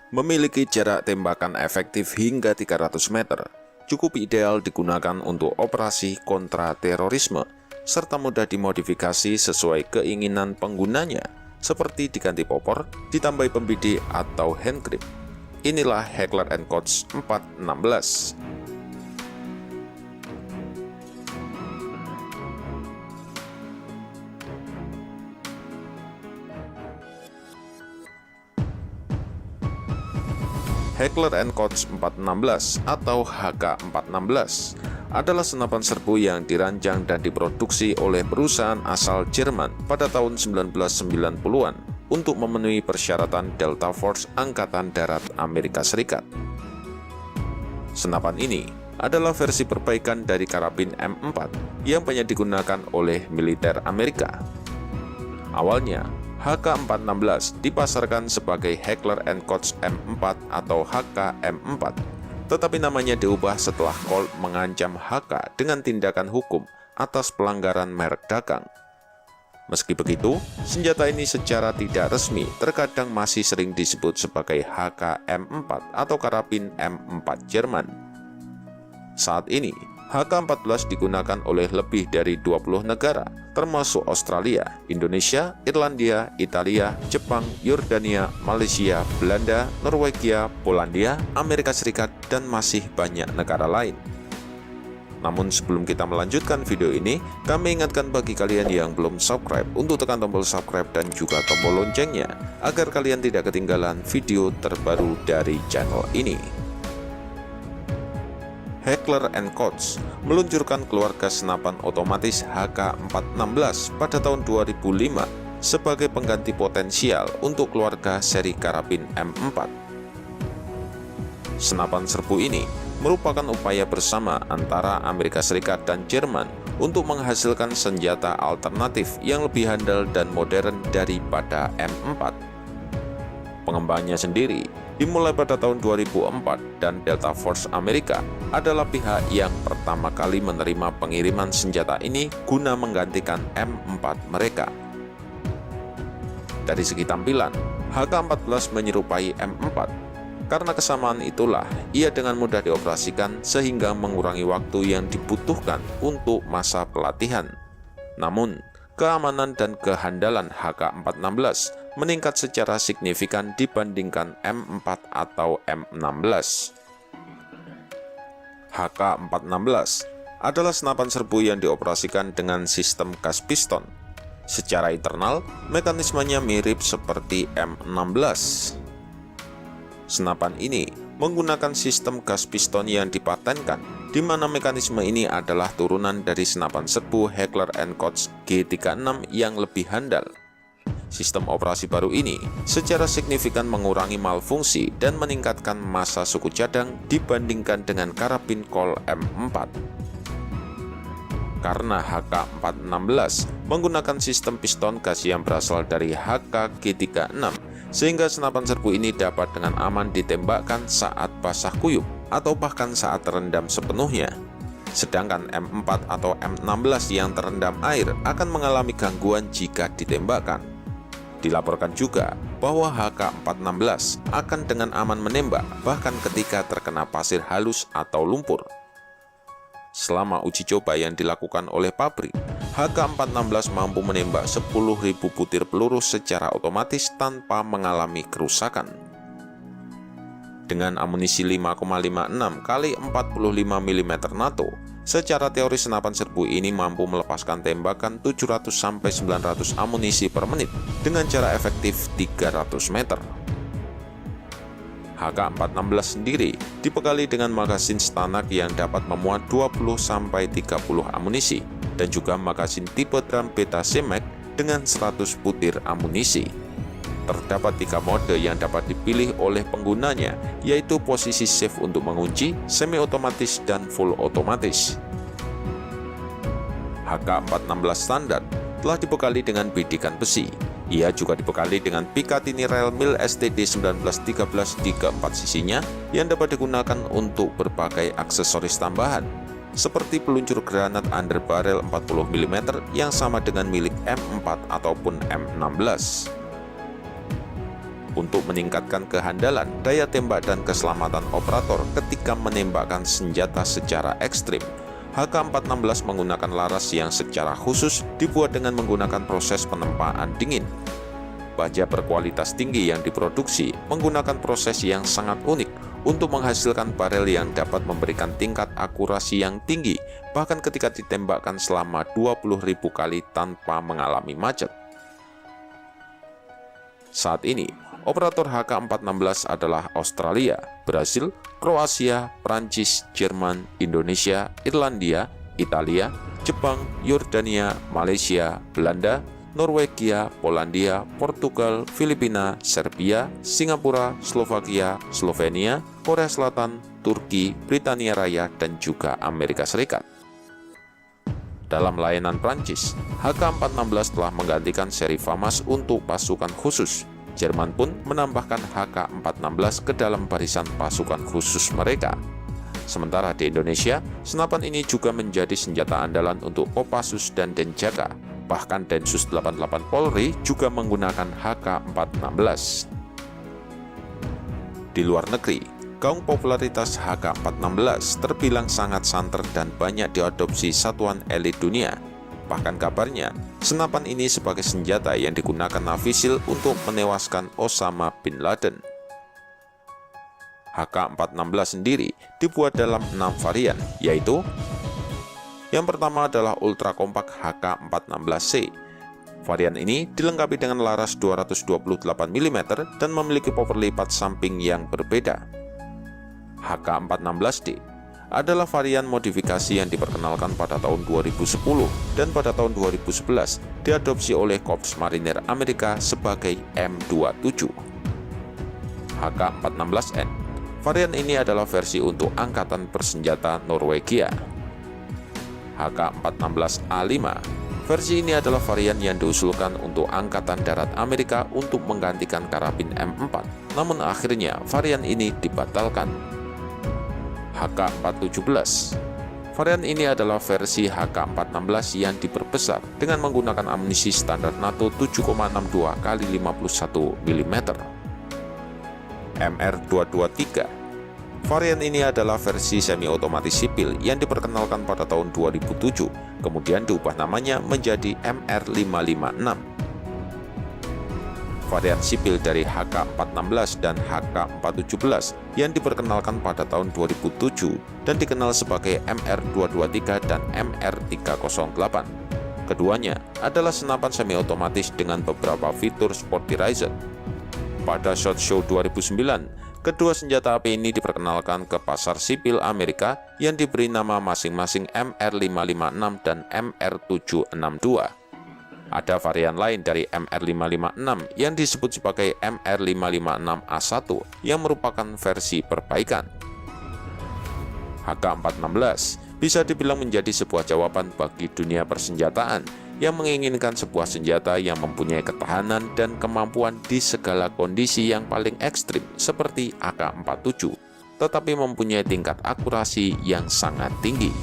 Memiliki jarak tembakan efektif hingga 300 meter, cukup ideal digunakan untuk operasi kontra-terorisme, serta mudah dimodifikasi sesuai keinginan penggunanya, seperti diganti popor, ditambahi pembidik, atau hand grip. Inilah Heckler & Koch 416. Heckler & Koch 416 atau HK416 adalah senapan serbu yang dirancang dan diproduksi oleh perusahaan asal Jerman pada tahun 1990-an untuk memenuhi persyaratan Delta Force Angkatan Darat Amerika Serikat. Senapan ini adalah versi perbaikan dari karabin M4 yang banyak digunakan oleh militer Amerika. Awalnya, HK416 dipasarkan sebagai Heckler & Koch M4 atau HK-M4, tetapi namanya diubah setelah Colt mengancam HK dengan tindakan hukum atas pelanggaran merek dagang. Meski begitu, senjata ini secara tidak resmi terkadang masih sering disebut sebagai HK-M4 atau karabin M4 Jerman. Saat ini, HK-14 digunakan oleh lebih dari 20 negara, termasuk Australia, Indonesia, Irlandia, Italia, Jepang, Yordania, Malaysia, Belanda, Norwegia, Polandia, Amerika Serikat, dan masih banyak negara lain. Namun sebelum kita melanjutkan video ini, kami ingatkan bagi kalian yang belum subscribe untuk tekan tombol subscribe dan juga tombol loncengnya, agar kalian tidak ketinggalan video terbaru dari channel ini. Heckler & Koch meluncurkan keluarga senapan otomatis HK416 pada tahun 2005 sebagai pengganti potensial untuk keluarga seri karabin M4. Senapan serbu ini merupakan upaya bersama antara Amerika Serikat dan Jerman untuk menghasilkan senjata alternatif yang lebih handal dan modern daripada M4. Pengembangannya sendiri dimulai pada tahun 2004 dan Delta Force Amerika adalah pihak yang pertama kali menerima pengiriman senjata ini guna menggantikan M4 mereka. Dari segi tampilan, HK-14 menyerupai M4. Karena kesamaan itulah, ia dengan mudah dioperasikan sehingga mengurangi waktu yang dibutuhkan untuk masa pelatihan. Namun, keamanan dan kehandalan HK416 meningkat secara signifikan dibandingkan M4 atau M16. HK416 adalah senapan serbu yang dioperasikan dengan sistem gas piston. Secara internal, mekanismenya mirip seperti M16. Senapan ini menggunakan sistem gas piston yang dipatenkan, di mana mekanisme ini adalah turunan dari senapan serbu Heckler & Koch G36 yang lebih handal. Sistem operasi baru ini secara signifikan mengurangi malfungsi dan meningkatkan masa suku cadang dibandingkan dengan karabin Colt M4. Karena HK416 menggunakan sistem piston gas yang berasal dari HK G36, sehingga senapan serbu ini dapat dengan aman ditembakkan saat basah kuyup atau bahkan saat terendam sepenuhnya. Sedangkan M4 atau M16 yang terendam air akan mengalami gangguan jika ditembakkan. Dilaporkan juga bahwa HK416 akan dengan aman menembak bahkan ketika terkena pasir halus atau lumpur. Selama uji coba yang dilakukan oleh pabrik, HK416 mampu menembak 10.000 butir peluru secara otomatis tanpa mengalami kerusakan. Dengan amunisi 5,56 x 45 mm NATO, secara teori senapan serbu ini mampu melepaskan tembakan 700-900 amunisi per menit dengan jarak efektif 300 meter. HK416 sendiri dibekali dengan magasin Stanak yang dapat memuat 20-30 amunisi dan juga magasin tipe drum beta CMAC dengan 100 butir amunisi. Terdapat 3 mode yang dapat dipilih oleh penggunanya, yaitu posisi safe untuk mengunci, semi otomatis, dan full otomatis. HK416 standar telah dibekali dengan bidikan besi. Ia juga dibekali dengan Picatinny Rail Mil STD 1913 di keempat sisinya yang dapat digunakan untuk berbagai aksesoris tambahan, seperti peluncur granat underbarrel 40 mm yang sama dengan milik M4 ataupun M16. untuk meningkatkan kehandalan, daya tembak, dan keselamatan operator ketika menembakkan senjata secara ekstrim. HK-416 menggunakan laras yang secara khusus dibuat dengan menggunakan proses penempaan dingin. Baja berkualitas tinggi yang diproduksi menggunakan proses yang sangat unik untuk menghasilkan barel yang dapat memberikan tingkat akurasi yang tinggi, bahkan ketika ditembakkan selama 20.000 kali tanpa mengalami macet. Saat ini, operator HK-416 adalah Australia, Brasil, Kroasia, Prancis, Jerman, Indonesia, Irlandia, Italia, Jepang, Yordania, Malaysia, Belanda, Norwegia, Polandia, Portugal, Filipina, Serbia, Singapura, Slovakia, Slovenia, Korea Selatan, Turki, Britania Raya, dan juga Amerika Serikat. Dalam layanan Prancis, HK-416 telah menggantikan seri FAMAS untuk pasukan khusus. Jerman pun menambahkan HK-416 ke dalam barisan pasukan khusus mereka. Sementara di Indonesia, senapan ini juga menjadi senjata andalan untuk Kopassus dan Denjaka. Bahkan Densus 88 Polri juga menggunakan HK-416. Di luar negeri, gaung popularitas HK-416 terbilang sangat santer dan banyak diadopsi satuan elit dunia. Bahkan kabarnya, senapan ini sebagai senjata yang digunakan Navisil untuk menewaskan Osama bin Laden. HK-416 sendiri dibuat dalam 6 varian, yaitu yang pertama adalah Ultra Kompak HK-416C. Varian ini dilengkapi dengan laras 228 mm dan memiliki power lipat samping yang berbeda. HK-416D adalah varian modifikasi yang diperkenalkan pada tahun 2010 dan pada tahun 2011 diadopsi oleh Korps Marinir Amerika sebagai M27. HK-416N. Varian ini adalah versi untuk Angkatan Bersenjata Norwegia. HK-416A5. Versi ini adalah varian yang diusulkan untuk Angkatan Darat Amerika untuk menggantikan karabin M4, namun akhirnya varian ini dibatalkan. HK-417. Varian ini adalah versi HK-416 yang diperbesar dengan menggunakan amunisi standar NATO 7,62 x 51 mm. MR223. Varian ini adalah versi semi-otomatis sipil yang diperkenalkan pada tahun 2007, kemudian diubah namanya menjadi MR556. Varian sipil dari HK-416 dan HK-417 yang diperkenalkan pada tahun 2007 dan dikenal sebagai MR223 dan MR308. Keduanya adalah senapan semi-otomatis dengan beberapa fitur Sportirizer. Pada SHOT Show 2009, kedua senjata api ini diperkenalkan ke pasar sipil Amerika yang diberi nama masing-masing MR556 dan MR762. Ada varian lain dari MR556 yang disebut sebagai MR556A1 yang merupakan versi perbaikan. HK-416 bisa dibilang menjadi sebuah jawaban bagi dunia persenjataan yang menginginkan sebuah senjata yang mempunyai ketahanan dan kemampuan di segala kondisi yang paling ekstrim seperti AK-47, tetapi mempunyai tingkat akurasi yang sangat tinggi.